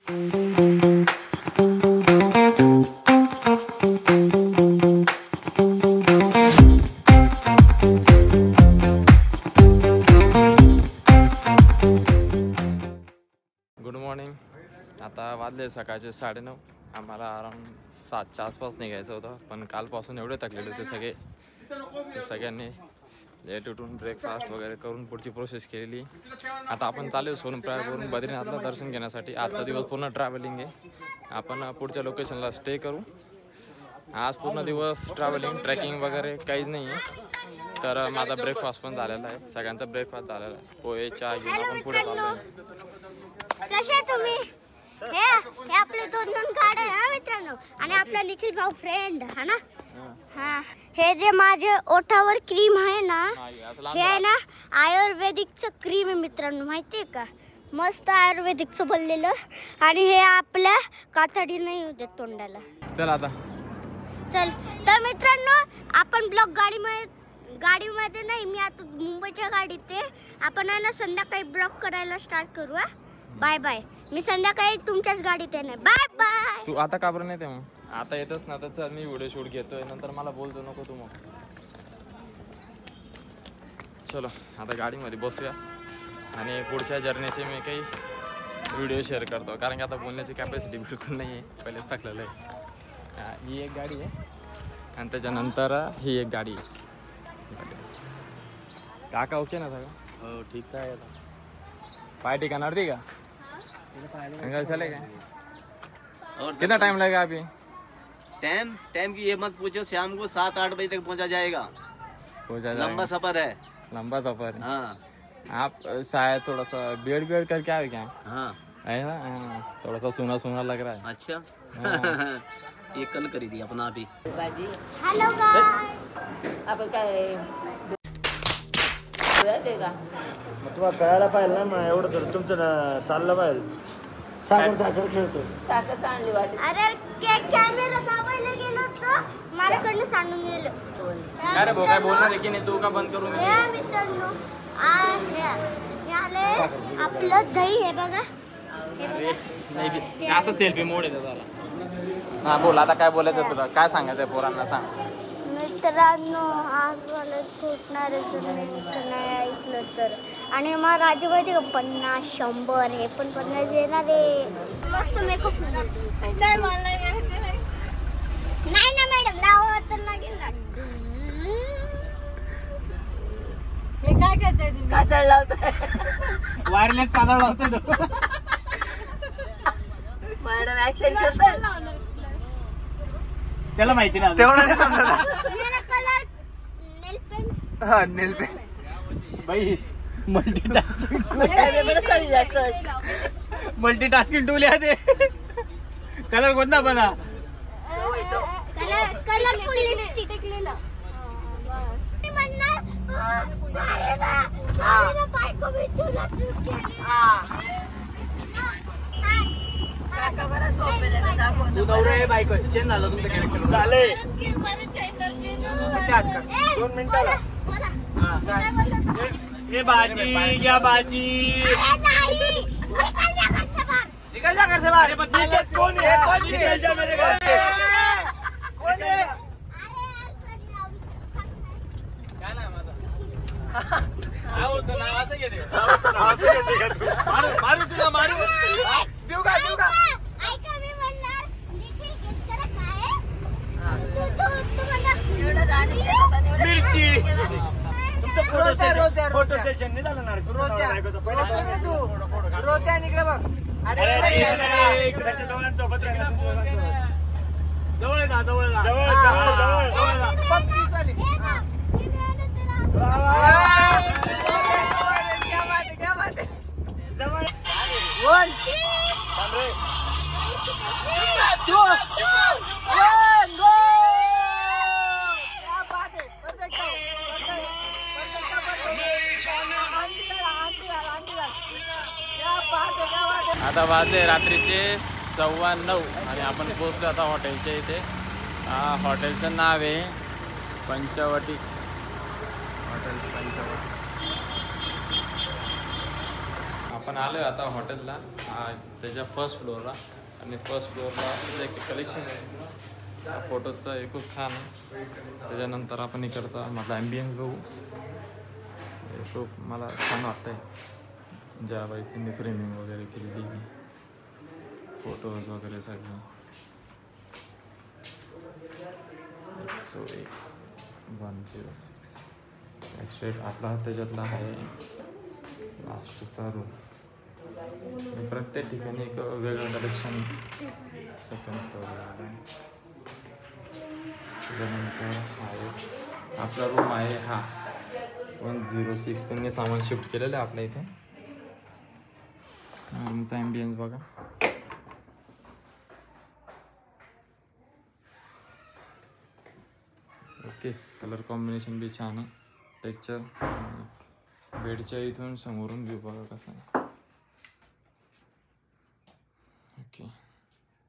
Good morning. आता वाजले सकाळचे 9:30. आम्हाला अराउंड 7च्या आसपास निघायचं होतं, पण कालपासून एवढे थकलेले होते सगळ्यांनी लेट उठून ब्रेकफास्ट वगैरे करून पुढची प्रोसेस केलेली. आता आपण चालू सोनप्रयागवरून बद्रीनाथला दर्शन घेण्यासाठी. आजचा दिवस पूर्ण ट्रॅव्हलिंग आहे. आपण पुढच्या लोकेशनला स्टे करू. आज पूर्ण दिवस ट्रॅव्हलिंग, ट्रेकिंग वगैरे काहीच नाही आहे. तर माझा ब्रेकफास्ट पण झालेला आहे, सगळ्यांचा ब्रेकफास्ट झालेला आहे. पोहे चहा घेऊन आपण पुढे चाललो आहे. कसे तुम्ही? हे आपले दोन गाड्या आहे मित्रांनो, आणि आपला निखिल भाऊ फ्रेंड है ना. हा, हे जे माझे ओठावर क्रीम आहे ना, हे आहे ना आयुर्वेदिकचं क्रीम आहे मित्रांनो, माहितीये का? मस्त आयुर्वेदिकचं बनलेलं. आणि हे आपल्या कातडी नाही होते तोंडाला. चल आता चल तर मित्रांनो, आपण ब्लॉक गाडीमध्ये नाही, मी आता मुंबईच्या गाडीत आहे. आपण आहे ना संध्याकाळी ब्लॉक करायला स्टार्ट करू. हा, बाय बाय. मी संध्याकाळी तुमच्याच गाडीत येणार. Bye bye. तू आता का बरं नाही ते? मग आता येतच ना, तर चल मी व्हिडिओ शूट घेतोय, नंतर मला बोलतो नको तू. मग चलो आता गाडीमध्ये बसूया आणि पुढच्या जर्नीचे मी काही व्हिडिओ शेअर करतो, कारण की आता बोलण्याची कॅपॅसिटी बिलकुल नाही आहे, पहिलेच थकलेलं आहे. ही एक गाडी आहे आणि त्याच्यानंतर ही एक गाडी आहे. काका ओके ना सगळं? हो ठीक आहे. पाय ठिकाणावरती का अंकल चलेगा? और कितना टाइम लगेगा अभी? टाइम की ये मत पूछो, शाम को 7-8 बजे तक पहुंचा जाएगा। लंबा सफर है। लंबा सफर है। हाँ, आप शायद थोड़ा सा बियर्ड करके आए क्या? हाँ है ना, थोड़ा सा सुना सुना लग रहा है। अच्छा ये कल करी थी अपना अभी। हेलो गाइस, आपण काय देगा तुम्हाला कळायला पाहिजे ना, मग एवढं तर तुमचं चाललं पाहिजे. साखर खेळतो. साखर सांडली वाटत. अरे कॅमेरा दाबायला गेलो तर माझ्याकडनं सांडून गेलं. अरे भाऊ काय बोलणार आहे की नाही तू? का बंद करू मी? हे मित्रांनो, याले आपलं दही आहे बघा. नाही असं सेल्फी मोड आहे त्याला. हा बोल, आता काय बोलायचं तुला? काय सांगायचं पोरांना सांग. मित्रांनो, आज मला फुटणारच नाही ऐकलं तर. आणि मग राजू माहिती का, 50 100 हे पण 50 येणार आहे. मस्त मेकअप नाही ना मॅडम, लावा तर लागेल ना. हे काय करताय तुम्ही? काजळ लावताय? वायरलेस काजळ लावतोय तो. मॅडम ऍक्शन करताय. त्याला माहिती ना तेवढं नाही समजलं. कलर नेल पेंट. हा नेल पेंट बाई, मल्टीटास्किंग टूल आहे ते. कलर कोणता बना? कलरफुल लिपस्टिक लेला. मी म्हणणार सारे बायको मी तुला चूक केली. तू नवरा आहे बायको चेंज झालं तुमचं कॅरेक्टर. झाले ए, 2 मिनिटाला. बोला. हे बाजी घ्या बाजी. अरे नाही, निकल जा घर से बाहर. निकल जा घर से बाहर. कौन है? निकल जा मेरे घर से. कौन है? काय नाव माझं? आवचं नाव असं घेते. मारू तुला मारू. देऊ का? ऐका, मी म्हणणार निखिल किस तरह का है? तू म्हणणार मिरची. फोटो सेशन नाही झालं ना रोज इकडे बघ. अरे सोबत जवळ जा. आता वाजले रात्रीचे 9:15 आणि आपण पोहोचलो आता हॉटेलच्या इथे. हॉटेलचं नाव आहे पंचवटी. हॉटेल पंचवटी. आपण आलोय आता हॉटेलला, त्याच्या फर्स्ट फ्लोअरला. आणि फर्स्ट फ्लोअरला एक कलेक्शन आहे फोटोचं, हे खूप छान आहे. त्याच्यानंतर आपण इकडचा माझा ॲम्बियन्स बघू. हे खूप मला छान वाटतं आहे, ज्या बाईसीने फ्रेमिंग वगैरे केलेली, फोटोज वगैरे सगळं. सो 106 स्ट्रेट आपला त्याच्यातला आहे लास्टचा रूम. प्रत्येक ठिकाणी एक वेगळं कलेक्शन सेकंड फ्लोअरला आहे. त्याच्यानंतर आहे आपला रूम आहे हा 106. त्यांनी सामान शिफ्ट केलेलं आहे आपल्या इथे. रूमचा ॲम्बियन्स बघा. ओके, कलर कॉम्बिनेशन बी छान आहे. टेक्चर बेडच्या इथून समोरून व्यू बघा कसा आहे. ओके,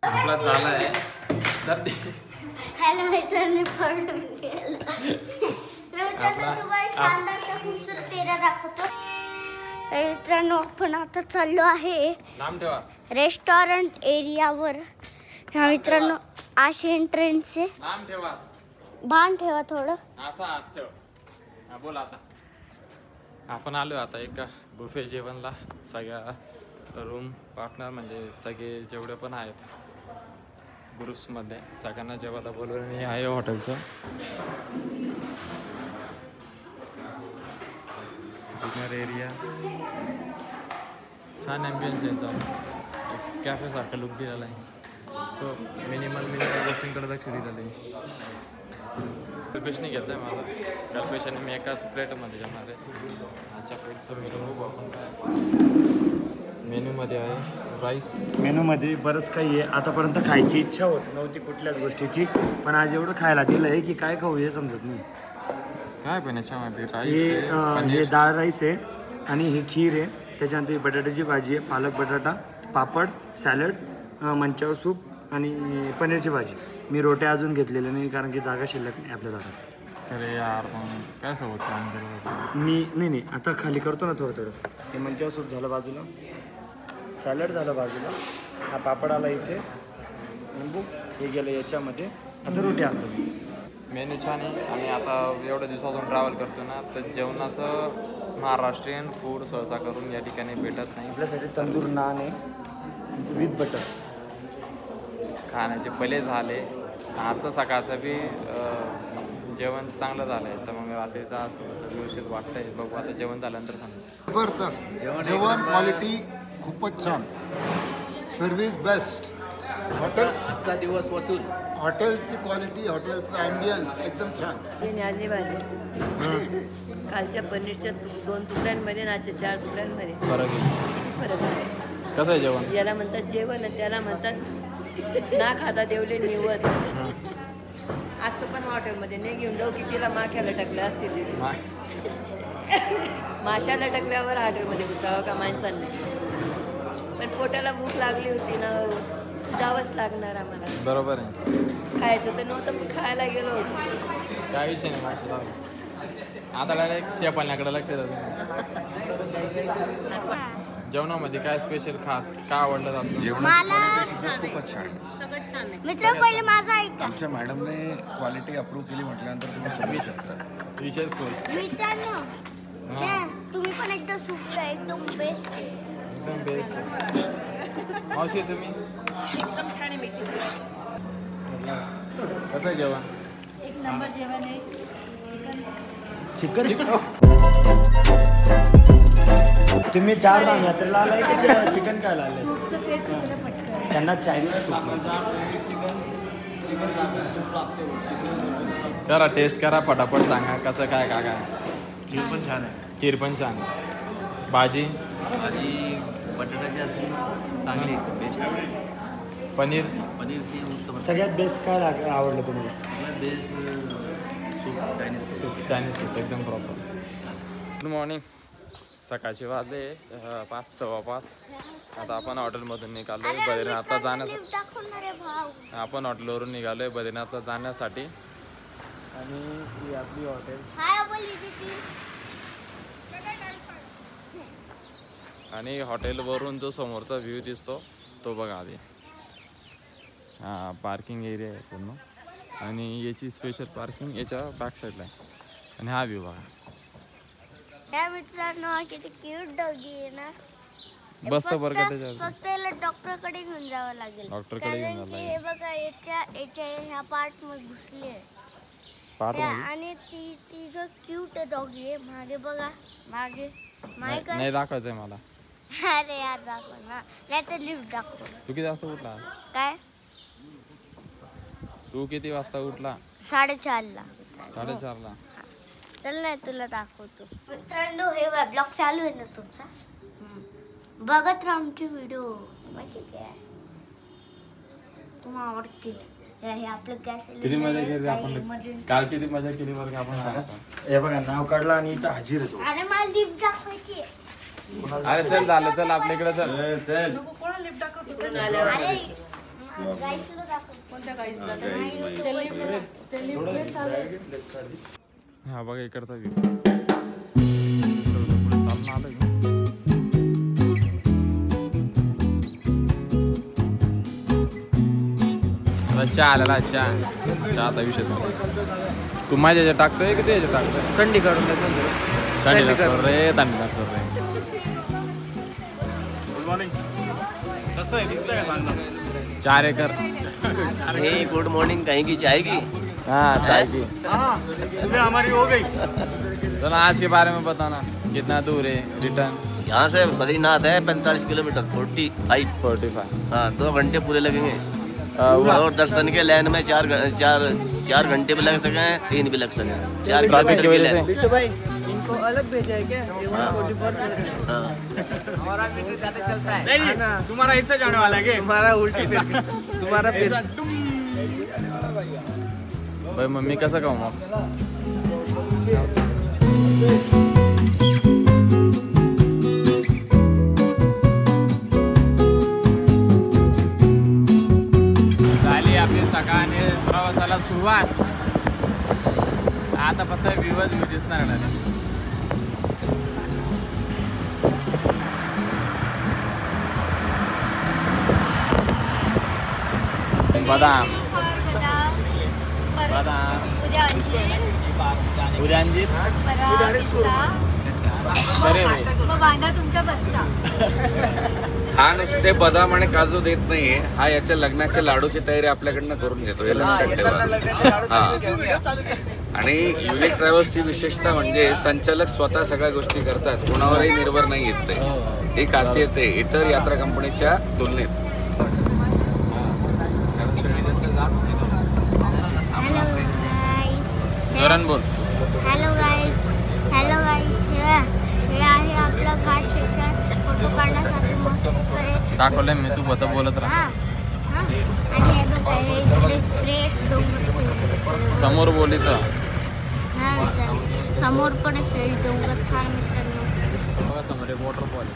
आपला झाला आहे. हॅलो मित्रांनी पडून गेलो. तुम्हाला शानदारचा खूबसूरत तेरा दाखवतो. मित्रांनो आपण आता चाललो आहे नाम ठेवा रेस्टॉरंट एरियावर. मित्रांनो असे एंट्रन्स आहे. नाम ठेवा, भान ठेवा थोडं. असा हात ठेव. हा बोला आता. आपण आलो आता एका बुफे जेवणला. सगळ्या रूम पार्टनर म्हणजे सगळे जेवढे पण आहेत ग्रुप्समध्ये सगळ्यांना जेवायला बोलवलं. हे आहे हॉटेलचं डिनर एरिया. छान ॲम्बियन्स आहे याचा. कॅफेसारखा लुक दिलेला आहे. तो मिनिमल गोष्टींकडे लक्ष दिलेलं आहे. कल्पेशने घेतलं आहे माझं. कल्पेशाने मी एकाच प्लेटमध्ये जेवणार आहे. आजच्या प्लेटचं मेनू बघू आपण काय. मेनूमध्ये आहे राईस. मेनूमध्ये बरंच काही आहे. आतापर्यंत खायची इच्छा होत नव्हती कुठल्याच गोष्टीची, पण आज एवढं खायला दिलं आहे की काय खाऊ हे समजत नाही. काय पण याच्यामध्ये हे राईस, डाळ राईस आहे आणि ही खीर आहे. त्याच्यानंतर बटाट्याची भाजी आहे, पालक बटाटा, पापड, सॅलड, मंचाव सूप आणि पनीरची भाजी. मी रोट्या अजून घेतलेल्या नाही कारण की जागा शिल्लक नाही आपल्या दारात. अरे यार पण काय सोबत काम केलं. मी नाही आता खाली करतो ना थोडं थोडं. हे मंचाव सूप झालं बाजूला, सॅलड झालं बाजूला, हा पापड आला इथे, लिंबू हे गेलं याच्यामध्ये. आता रोटी आणतो मी. मेनू छान आहे. आणि आता एवढ्या दिवसातून ट्रॅव्हल करतो ना, तर जेवणाचं महाराष्ट्रीयन फूड सहसा करून या ठिकाणी भेटत नाही. आपल्यासाठी तंदूर नान आहे विथ बटर. खाण्याचे पहिले झाले. आता सकाळचं बी जेवण चांगलं झालं आहे. तर मग रात्रीचं असं व्यवस्थित वाटतंय. बघू आता जेवण झाल्यानंतर सांगू. जबरदस्त जेवण, क्वालिटी खूपच छान, सर्विस बेस्ट. हॉटेल आजचा दिवस वसूल. हॉटेलची क्वालिटी, हॉटेलचं ॲम्बियन्स एकदम छान. न्याजी भाजी कालच्या पनीरच्या 2 तुकड्यांमध्ये आणि आजच्या 4 तुकड्यांमध्ये बरं किती फरक आहे. कसं आहे जेवण? याला म्हणतात जेवण आणि त्याला म्हणतात ना खाता देवले निवत. असं पण हॉटेलमध्ये नाही घेऊन जाऊ की तिला माख्या लटकल्या असतील. माशा लटकल्यावर हॉटेलमध्ये घुसावं का माणसांनी. पण पोटाला भूक लागली होती ना, जावंच लागणार आम्हाला. बरोबर आहे. खायचं तर नव्हतं पण खायला गेलो होतो. काय विषय नाही माशाला. आता डायरेक्ट शेपाण्याकडे लक्ष द्या. जेवणामध्ये काय स्पेशल खास काय आवडलं जातं? मला खूपच छान. मित्र पहिले माझा ऐका. आमच्या मॅडमने क्वालिटी अप्रूव्ह केली म्हटल्यानंतर तुम्ही समजू शकता. विशेष करून मित्रांनो तुम्ही पण एकदा सूप घ्या, एकदम बेस्ट आहे. एकदम बेस्ट. मावशी तुम्ही एकदम छान आहे. मेथी कसं आहे जेवण? एक नंबर जेवण आहे. चिकन. तुम्ही 4 राम यात्रेला आलाय की चिकन खायला आलाय? त्यांना चायनीज करा टेस्ट करा पटापट सांगा कसं काय काय काय. खीर पण छान आहे. खीर पण छान. भाजी बटाट्याची असून चांगली बेस्ट. पनीरची उत्तम. सगळ्यात बेस्ट काय आवडलं तुम्हाला? बेस्ट सूप, चायनीज सूप एकदम प्रॉपर. Good morning. सकाळचे वाजले 5 सव्वा 5. आता आपण हॉटेलमधून निघालो आहे बद्रीनाथला जाण्यासाठी. आपण हॉटेलवरून निघालो आहे बद्रीनाथला जाण्यासाठी. आणि ही आपली हॉटेल. आणि हॉटेलवरून जो समोरचा व्ह्यू दिसतो तो बघा आधी. हा पार्किंग एरिया आहे पूर्ण आणि याची स्पेशल पार्किंग याच्या बॅक साईडला आहे. आणि हा व्ह्यू बघा. त्या मित्रांनो किती क्यूट डॉगी आहे ना. बसतं बरं का त्याच्यावर. फक्त याला डॉक्टरकडे घेऊन जावं लागेल. डॉक्टरकडे घेऊन कारण जावं की हे बघा याच्या ह्या पार्ट मध्ये घुसले पार्ट आणि ती क्यूट डॉगी आहे. मागे बघा मागे नाही दाखवायचंय मला. अरे यार दाखव ना नाही तर लिफ्ट दाखव. तू किती वाजता उठला? काय तू किती वाजता उठला? 4:30ला. 4:30ला. चल ना तुला दाखवतो. मित्रांनो हे ब्लॉग चालू आहे ना तुमचा. बघत राहा आमचे व्हिडिओ माहिती काय तुम्हाला आवडतील. हे आपलं गॅस किती मजा केली आपण काल. किती मजा केली बरं का आपण. हे बघा नाव काढलं आणि इथं हजीर येतो. अरे मला लिफ्ट दाखवायची. अरे चल झालं चल आपल्या इकडे चल. अरे गाईसला दाखव. कोणत्या गाईसला? हा बघा इकडचा व्ह्यू. चालून आलं चहा आलेला. चहाचा विषय. तू माझ्या याच्यात टाकतोय की त्याच्यात टाकतोय? थंडी काढून देतो थंडी लागतो रे. थंडी लागतो रे. Good morning. कसं आहे दिसतंय का? 4 एकर. हे गुड मॉर्निंग कहीं की चाय की? हाँ चाय की. सुबह हमारी हो गई. चलो आज के बारे में बताना कितना दूर है रिटर्न? यहाँ से बद्रीनाथ है 45 किलोमीटर 45. हाँ 2 घंटे पूरे लगेंगे. और दर्शन के लाइन में 4 घंटे भी लग सके, 3 भी लग सके. 4 किलोमीटर की लाइन. बिट्टू भाई इनको अलग भेजा है क्या? हमारा मीटर ज्यादा चलता है. नहीं तुम्हारा हिस्सा जाने वाला है क्या? तुम्हारा उल्टी फिर तुम्हारा फिर भाई मम्मी कसं खाऊ मग? झाली आपली सकाळने प्रवासाला सुरुवात. आता फक्त व्ह्यूच दिसणार नाही. बदाम उद्या अंजीर तुमचा बसता. हा नुसते बदाम आणि काजू देत नाहीये. हा याच्या लग्नाच्या लाडूची तयारी आपल्याकडनं करून घेतो. हे लक्षात ठेवा. हा आणि युनिक ट्रॅव्हल्सची विशेषता म्हणजे संचालक स्वतः सगळ्या गोष्टी करतात. कोणावरही निर्भर नाही येत ते. ही खासियत आहे इतर यात्रा कंपनीच्या तुलनेत. जोरान बोल. Hello guys. हे आहे आपलं घाट स्टेशन. फोटो काढण्यासाठी मस्त आहे. दाखवलंय मी. तू बता बोलत राहा. आणि हे बघा हे इकडे फ्रेश डोंगर समोर बोली तर. समोर पण फ्रेश डोंगर छान मित्रांनो. बघा समोर एक वॉटरफॉल.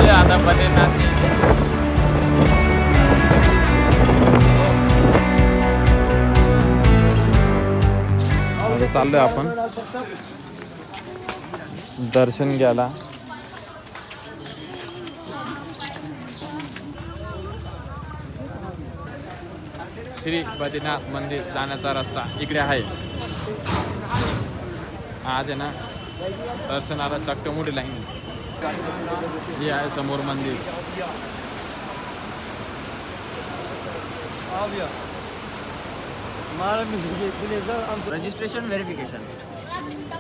आता बद्रीनाथची चाललोय आपण दर्शन घ्यायला. श्री बद्रीनाथ मंदिर जाण्याचा रस्ता इकडे आहे. आज आहे ना दर्शनाला चक्क मोठी लाईन. हे आहे समोर मंदिर. रजिस्ट्रेशन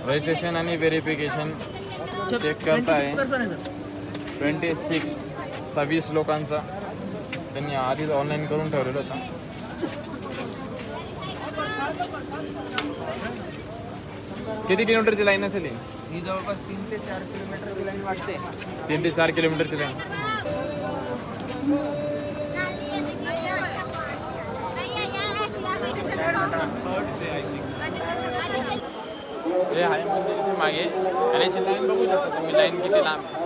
रजिस्ट्रेशन आणि व्हेरिफिकेशन चेक करताय. 26 लोकांचा त्यांनी आधीच ऑनलाईन करून ठेवलेलं होता. किती किलोमीटरची लाईन असेल ही? जवळपास 3 ते 4 किलोमीटरची लाईन वाटते. 3 ते 4 किलोमीटरची लाईन. हे आहे मंदिर इथे मागे आणि याची लाईन बघू शकता तुम्ही, लाईन किती लांब आहे.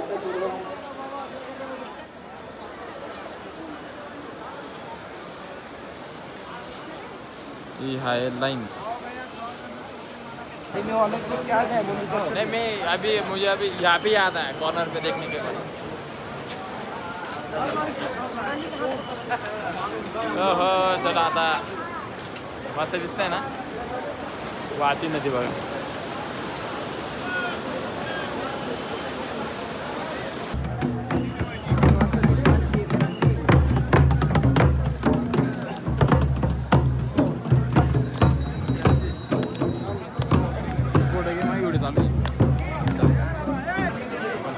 ही है लाइन. नहीं मैं मुझे अभी यहाँ पे याद है कॉर्नर पे देखने के बाद. ओहो चलो आता मस्त दिसतंय ना वाहती नदी बघा.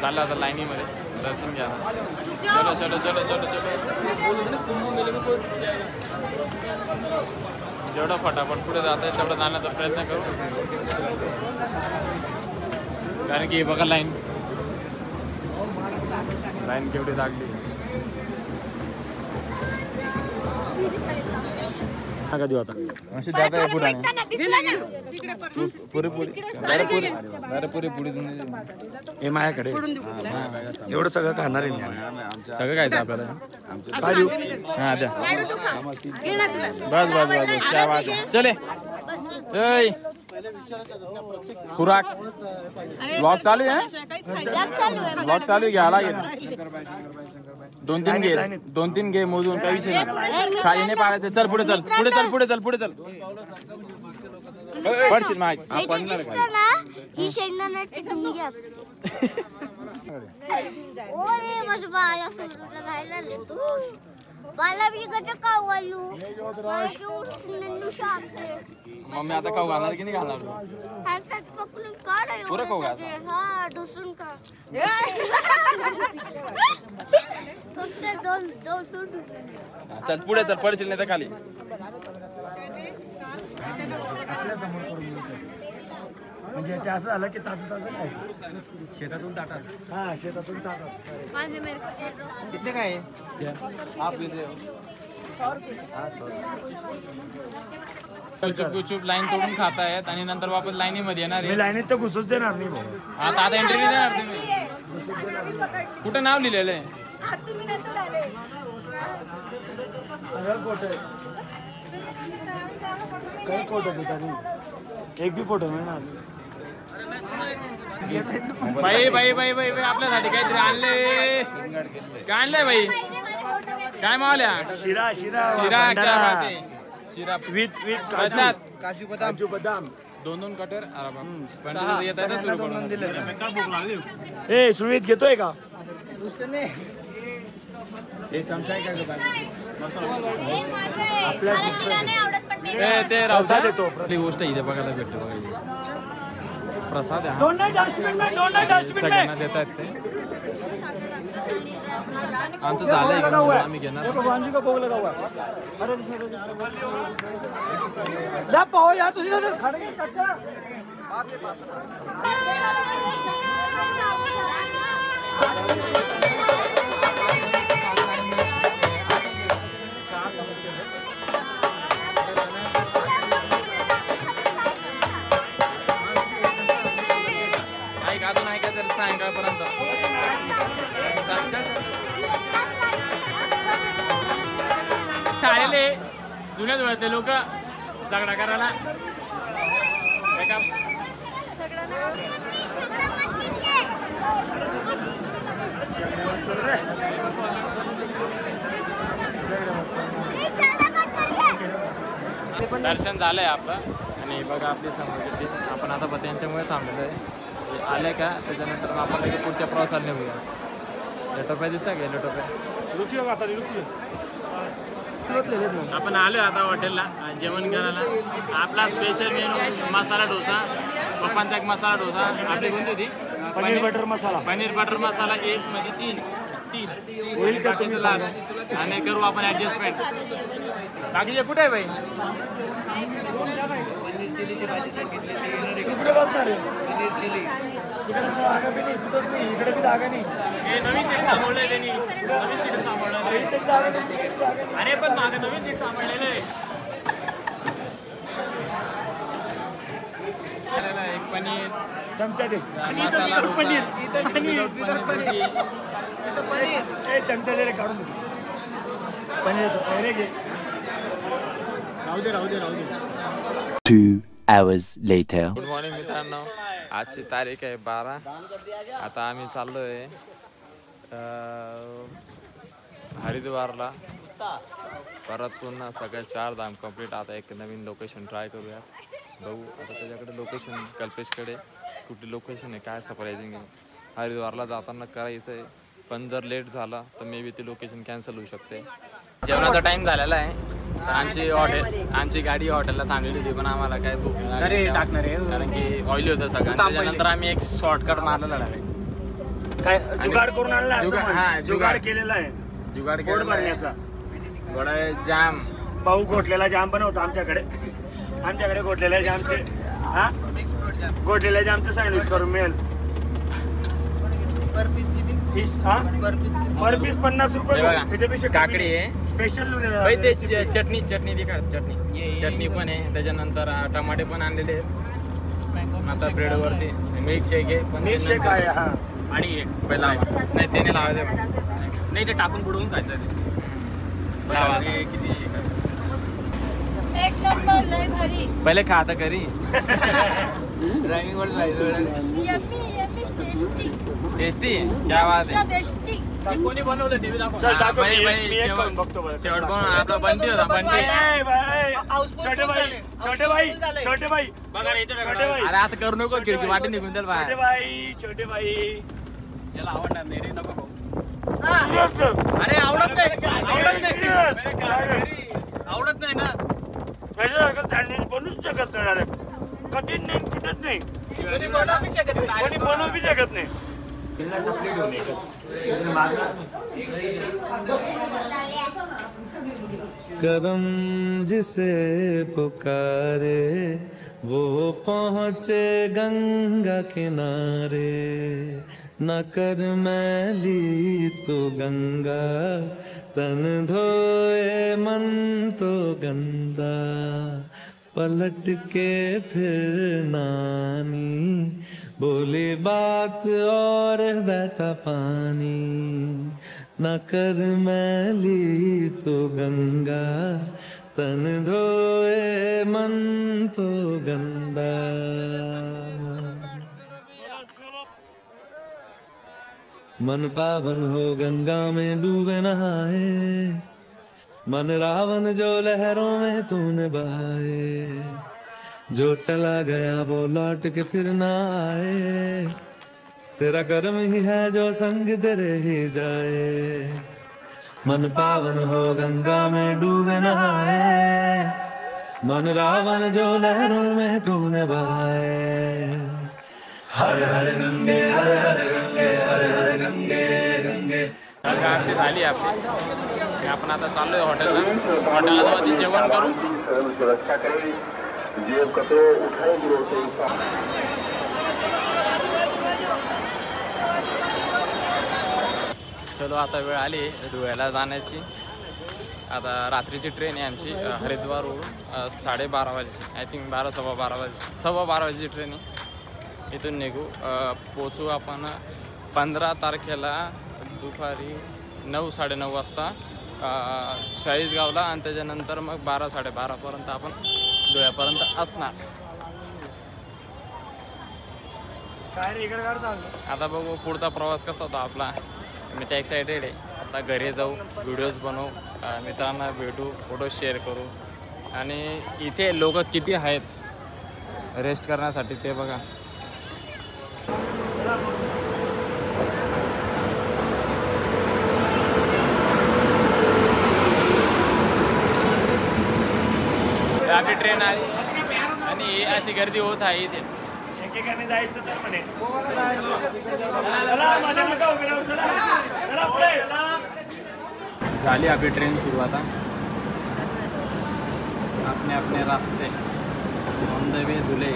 चाललं आता लाईनीमध्ये दर्शन घ्या. चलो चलो चलो चलो चलो जेवढं फटाफट पुढे जात आहे तेवढं जाण्याचा प्रयत्न करू, कारण की बघा लाईन केवढी लागली. देऊ आता हे माझ्याकडे एवढं सगळं खाणार आहे. सगळं खायचं आपल्याला. हा द्या. बस बस बस बस क्या बात है. चले खुराक ब्लॉग चालू आहे. ब्लॉग चालू घ्या लागेल. 2-3 घे मोजून काही विषय नाही. खाली नाही पाडायचं. चल पुढे चल पुढे चल पुढे चल पुढे चल पडशील माहिती. ही शेंगदाण्याची डुंगी असते. ओरे माझं बाळा सोडून राहिला तू. मला भी गट कावलू मला की उठून शापते. मम्मी आता खाऊ घालणार की नाही घालणार. हातात पकडून काढ पुरं खाऊ घाल. हा डुसून का फक्त दोन चल पुढे चल पडशील नाही तर खाली. म्हणजे ते असं झालं की ताजं खायचं शेतातून ताटात. हा शेतातून ताटात. कितने काय आप चुप लाईन तोडून खातायत आणि नंतर वापस लाईनीमध्ये येणार आहे. मी लाईनीत तर घुसूच देणार नाही भाऊ. आता एंट्री नाही देणार तुम्ही. कुठं नाव लिहिलेलं आहे. सगळं फोटो आहे. काही फोटो घेतात एक बी फोटो मिळणार. बाई बाई बाई बाई बाई आपल्यासाठी काहीतरी आणले. काय आणलंय बाई. काय मावल्या. शिरा शिरा शिरा क्या बात आहे. शिरा विथ काजू बदाम 2 कटर. येत आहे सुरू करून दिले. ए सुमित घेतोय का. ते रसा देतो. ती गोष्ट इथे बघायला भेटते बघा. प्रसाद सगळ्यांना देत आहेत ते. आमचं झालंय आम्ही घेणार. अजून ऐकायचं सायंकाळपर्यंत. आलेले जुन्या जुळ्यातले लोक झगडा करायला. दर्शन झालंय आपलं आणि बघा आपली समोरची आपण आता बघा यांच्यामुळे थांबलेलं आहे. आले का त्याच्यानंतर आपण लगेच पुढच्या प्रवासाला नेऊया. लेटोप्या दिसता का लेटोप्या. आपण आलो आता हॉटेलला जेवण करायला. आपला स्पेशल मेनू मसाला डोसा. पप्पांचा एक मसाला डोसा. आपली कोणती ती पनीर बटर मसाला. पनीर बटर मसाला 1 मध्ये 3 होईल का तुम्ही लास्ट. आणि करू आपण ॲडजस्टमेंट. बाकीचे कुठे आहे बाई. पनीर चिलीची भाजी सांगितली. पनीर चिली इकडे बी जागा नाही. नवीन सीट सांभाळलंय त्यांनी. नवीन सीट सांभाळलं. अरे पण मागे नवीन सीट सांभाळलेलं आहे. एक पनीर चमचा दे मसाला डोसा, पनीर पनीर चमचा दे रे काढून दे पनीर पहिले घे राहू दे 2 hours later. गुड मॉर्निंग मित्रांनो, आजची तारीख आहे 12. आता आम्ही चाललोय हरिद्वारला. परत पुन्हा सगळ्या 4 धाम कंप्लीट. आता एक नवीन लोकेशन ट्राय करूया, बघू आता त्याच्याकडे लोकेशन, कल्पेशकडे कुठली लोकेशन आहे, काय सरप्रायझिंग आहे. हरिद्वारला जाताना करायचं आहे, पण जर लेट झाला तर मे बी ती लोकेशन कॅन्सल होऊ शकते. जेवणाचा टाइम झालेला आहे. आमची गाडी हॉटेलला थांबलेली होती, पण आम्हाला काय भूक टाकणार आहे कारण की ऑइली होतं सगळं. त्याच्यानंतर आम्ही एक शॉर्टकट मारलेला आहे. काय जुगाड करून आणला हा, जुगाड केलेला आहे. जुगाड पोट भरण्याचा गोडा जाम भाऊ घोटलेला जाम बनवतो आमच्याकडे घोटलेल्या जामचे हा घोटलेल्या जामचं सँडविच करून मिळेल. पर पीस किती पर पीस 50 रुपये. त्याच्यापेक्षा काकडी आहे स्पेशल. चटणी दिखा, चटणी पण आहे. त्याच्यानंतर टमाटे पण आणलेले आहेत. आता ब्रेड वरती मिल्कशेक आहे, पण मिल्कशेक आहे हा. आणि पहिला नाही त्याने लावायचं, नाही ते टाकून बुडवून खायचं ते. लावा किती एक नंबर लय भारी. पहिले खा आता घरी. ड्रायव्हिंग वर जायचं. टेस्टी क्या बात आहे. बेस्टी कोणी बनवलं ते दाखव. चल दाखव. मी एक करून बघतो बरं. शेवट पण आता बनती होता छोटे भाई बघा रे इथे. छोटे भाई अरे असं करू नको, खिडकी वाटी निघून त्याला बाहेर. छोटे भाई याला आवडणार नाही रे, नको. अरे आवडत नाही ना. बनूच शकत नाही. कठीण नाही, कुठत नाही. कोणी बनवू बी शकत नाही. करम जिसे पुकारे वो पहुँचे गंगा किनारे. न कर मैली तो गंगा, तन धोए मन तो गंदा. पलट के फिर नानी बोली बात और बहता पानी. न कर मैली तो गंगा, तन धोए मन तो गंदा. मन पावन हो गंगा में डूबे नहाए. मन रावण जो लहरों में तूने बहाए. जो चला गया वो लौट के फिर ना आए. तेरा कर्म ही है जो संग तेरे ही जाए. मन पावन हो गंगा में डूबे नहाए. मन रावण जो लहरों में तूने बहाए. हर हर गंगे हर हर गंगे हर हर गंगे गंगे. आरती झाली आपली. आपण आता चाललोय हॉटेलला. हॉटेलला जेवण करू. चलो आता वेळ आली धुळ्याला जाण्याची. आता रात्रीची ट्रेन आहे आमची हरिद्वारवरून 12:30 वाजेची. आय थिंक 12 सव्वा 12 वाजे 12:15 वाजेची ट्रेन आहे. इथून निघू, पोचू आपण 15 तारखेला दुपारी 9 साडेनऊ वाजता चाळीसगावला. आणि त्याच्यानंतर मग 12 साडेबारापर्यंत आपण धुळ्यापर्यंत असणार. आता बघू पुढचा प्रवास कसा होता आपला. मी त्या एक्सायटेड आहे. आता घरी जाऊ, व्हिडिओज बनवू, मित्रांना भेटू, फोटो शेअर करू. आणि इथे लोक किती आहेत रेस्ट करण्यासाठी ते बघा. आपली ट्रेन आली आणि अशी गर्दी होत आहे इथे. एकेकाने जायचं तर म्हणे. झाली आपली ट्रेन सुरू. आता अपने अपने रास्ते ऑन द वे धुले.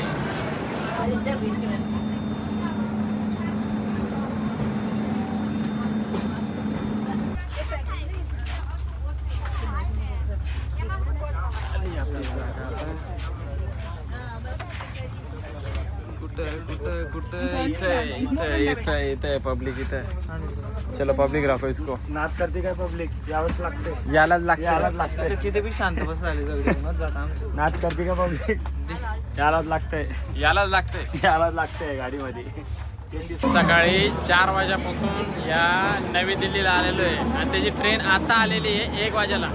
इथे पब्लिक इथे. चलो पब्लिक राखो इसको. नाच करते काय पब्लिक? यावंच लागते. यालाच यालाच लागते. किती बी शांत बसले नाच करते का पब्लिक? यालाच लागतंय. यालाच लागते. यालाच लागतंय गाडीमध्ये. सकाळी 4 वाजेपासून या नवी दिल्लीला आलेलो आहे आणि त्याची ट्रेन आता आलेली आहे 1 वाजेला.